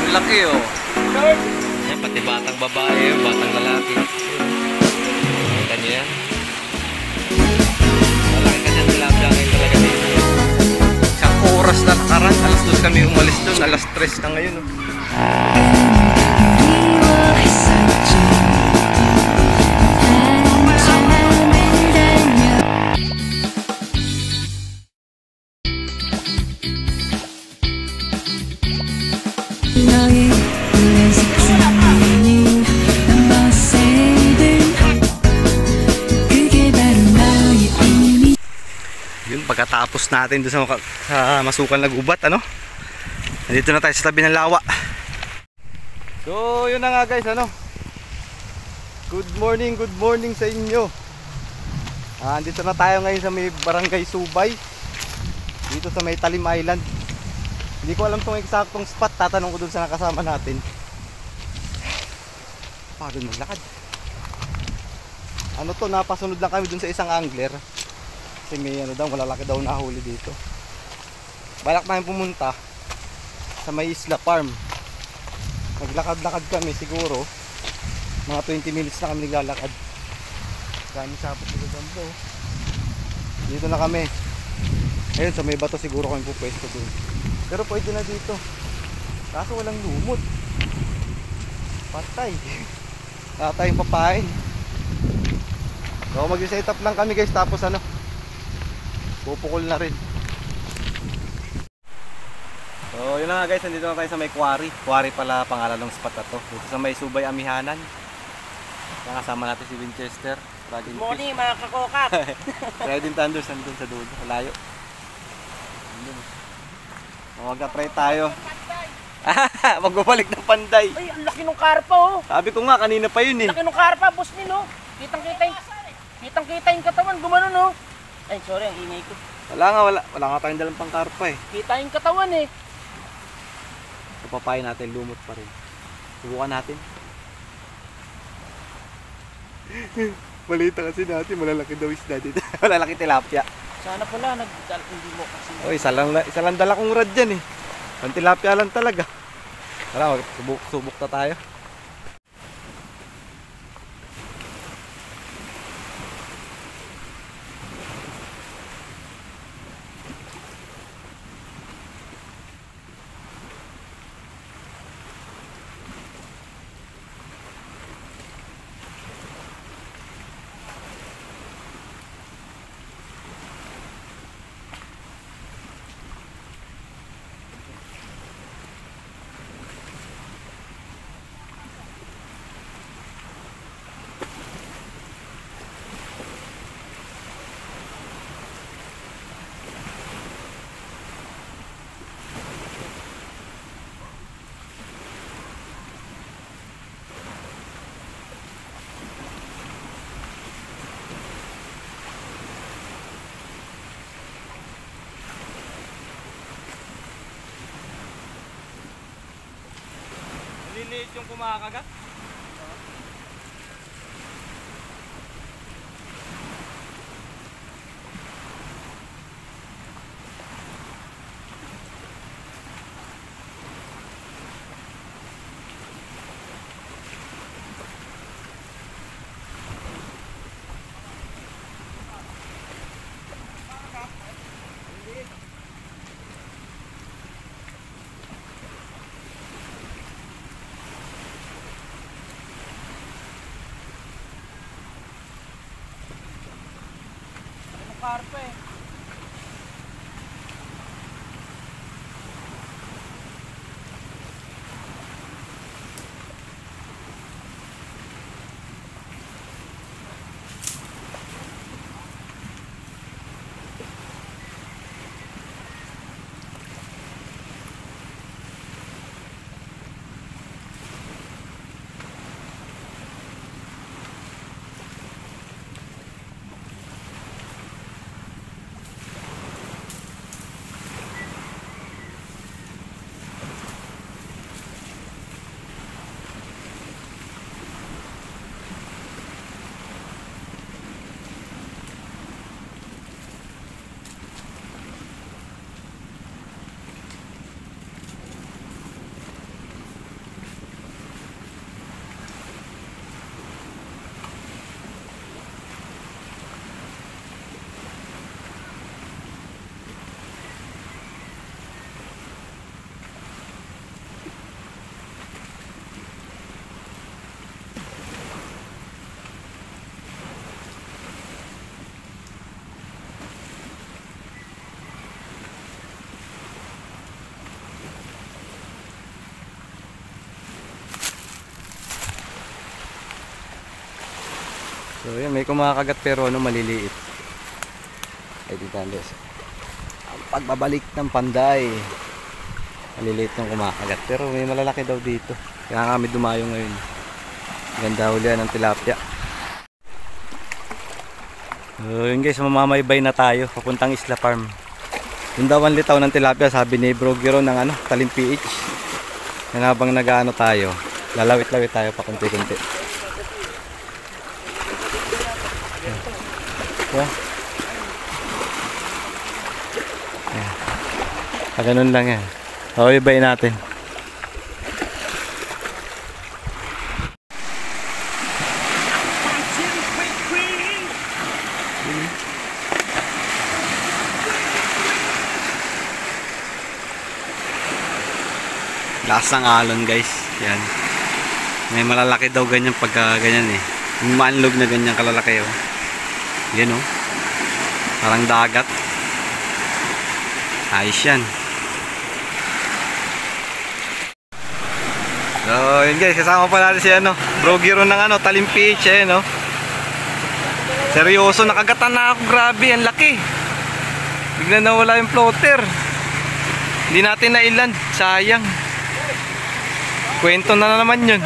Laki oh. Yan, pati batang babae, batang lalaki. Kita niyo yan. Malaki kasi ang tilapia ngayon talaga dito. Isang oras na nakaraan, alas 2 kami umalis doon, alas 3 na ngayon oh. Yun, pagkatapos natin doon sa masukal na gubat, ano? Nandito na tayo sa tabi ng lawa. So, yun na nga guys, ano? Good morning sa inyo. Dito na tayo ngayon sa may Barangay Subay. Dito sa may Talim Island. Hindi ko alam tong eksaktong spot, tatanong ko doon sa nakasama natin. Pagod maglakad. Ano to, napasunod lang kami doon sa isang angler. Kasi may ano daw, malalaki daw nahuli dito. Balak namin pumunta sa may Isla Farm. Naglakad-lakad kami siguro. Mga 20 minutes na kami naglalakad. Dami sapot sa gambo. Dito na kami. Ayun, sa may bato siguro kami pupwesto doon. Pero pwede na dito. Kaso walang lumot. Patay. Tayong papain. So mag-set up lang kami guys, tapos ano, pupukol na rin. So yun na nga guys, nandito na tayo sa may quarry. Quarry pala pangalan ng spot na to. Dito sa may Subay Amihanan. Nakasama natin si Winchester. Good morning mga kakokak. Riding Thunders nandun sa dulo, malayo. Mag-try tayo. Magbabalik ng panday. Ay, ang laki ng karpa oh. Sabi ko nga, kanina pa yun eh. Laki ng karpa, boss Min oh. Kitang-kita yung katawan, gumano no. Ay, sorry, ang ingay ko. Wala nga tayong dalang pang karpa eh. Kita yung katawan eh. Papapayin natin, lumot pa rin. Subukan natin. Balita kasi natin, malalaki daw isda dito. Malalaki tilapia. Sana pala, hindi mo kasi. Oy, isa lang dala kong rad dyan eh. Ang tilapia lang talaga. Tara, subok na tayo. Liliit yung kumakagat. Karpa eh. So yun, may kumakagat pero ano, maliliit. Ay dito Andres. Ang pagbabalik ng panday. Maliliit yung kumakagat pero may malalaki daw dito. Kaya kami dumayo ngayon. Ganda ulian ng tilapia. So yun guys, mamamaybay na tayo papuntang Isla Farm. Yung daw ang litaw ng tilapia, sabi ni Bro Giro ng ano, Talim PH. Yan habang nag-ano tayo, lalawit-lawit tayo pa kunti-kunti. Yeah. Yeah. Ganun lang yan. So ibay natin. Lakas ng alon guys. Yan. May malalaki daw ganyan pagka ganyan eh. Yung manlog na ganyan kalalaki oh. Yan oh. Parang dagat. Ayos yan. So yun guys, kasama pa natin si ano, Bro Giro ng ano, Talim PH eh no. Seryoso, nakagatan na ako. Grabe, ang laki. Bigla nawala yung floater. Hindi natin nailand. Sayang. Kwento na naman yun.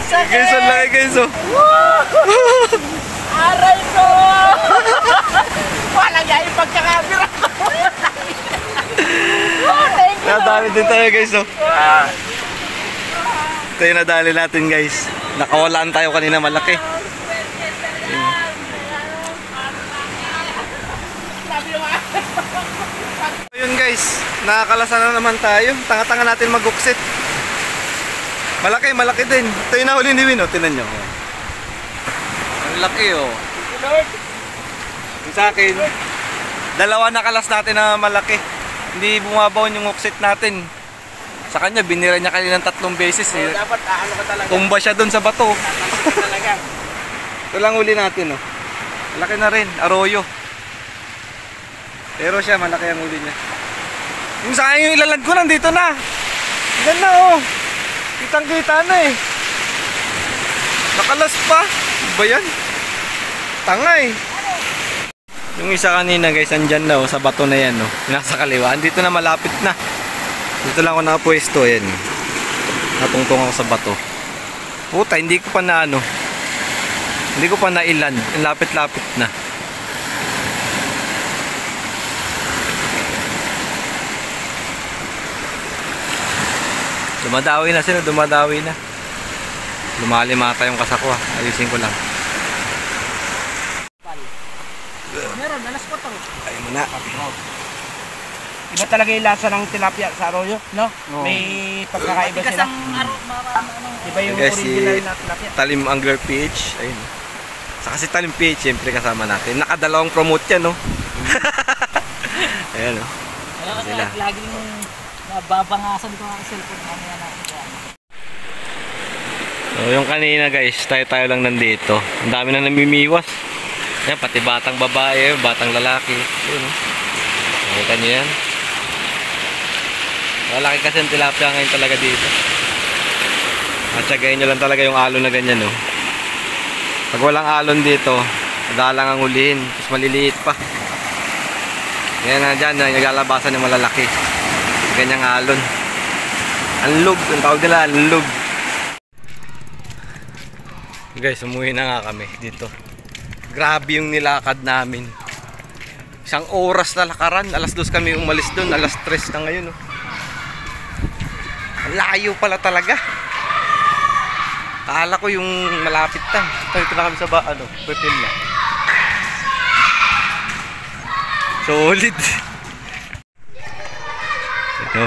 Guys, ang laki guys oh. Aray ko! Wala nga yung pagkakabira. Nadali din tayo guys oh. Ito yung nadali natin guys. Nakawalaan tayo kanina malaki. Ayun guys, nakakalasa na naman tayo. Tanga-tanga natin mag-uksit. Malaki, malaki din. Ito yung nahuli ni Win, oh. Tinan nyo. Ang laki, oh. Yung sa akin, dalawa na kalas natin na malaki. Hindi bumabaw yung uksit natin. Sa kanya, binira niya kanina ng 3 beses. Eh. Dapat ano ka talaga. Tumba siya doon sa bato. Talaga. Ito lang huli natin, oh. Malaki na rin, arroyo. Pero siya, malaki ang huli niya. Yung sa akin yung ilalad ko, nandito na. Diyan na, oh. Kitang-kita na eh. Nakalas pa. Ano ba yan? Tanga eh. Yung isa kanina guys, andyan na, oh, sa bato na yan. Oh. Nasa kaliwa. Andito na, malapit na. Dito lang ako nakapwesto. Yan. Natungtong ako sa bato. Puta, hindi ko pa na ano. Hindi ko pa nailan. Lapit-lapit na. Dumadawi na sila, dumadawi na. Lumalimata yung kasakwa. Ayusin ko lang. Meron, alas ko to. Ayun mo na. Iba talaga yung lasa ng tilapia sa arroyo, no? Oo. May pagkakaiba sila. Iba yung Guys, si original na tilapia. Talim Angler PH. Ayun. Saka si Talim PH, siyempre kasama natin. Nakadalawang promote yan, no? Ayan, no? Sila. Laging nababangasan ko ang cellphone mamaya natin. So, yung kanina guys, tayo lang nandito. Ang dami na namimiwas. Yan, pati batang babae, batang lalaki. Ayun, no? Nakita nyo yan? Lalaki kasi ang tilapia ngayon talaga dito. At sagayin nyo lang talaga yung alon na ganyan, no? Pag walang alon dito, madalang ang hulihin. Tapos maliliit pa. Yan na dyan, naglalabasan yung malalaki. Ganyang alon. Anlog, ang tawag nila, anlog. Guys, umuwi na nga kami dito. Grabe yung nilakad namin. Isang oras na lakaran. Alas 2 kami umalis doon. Alas 3 na ngayon. Oh. Layo pala talaga. Akala ko yung malapit na. Ito na kami sa Pepil na. Solid. Ito.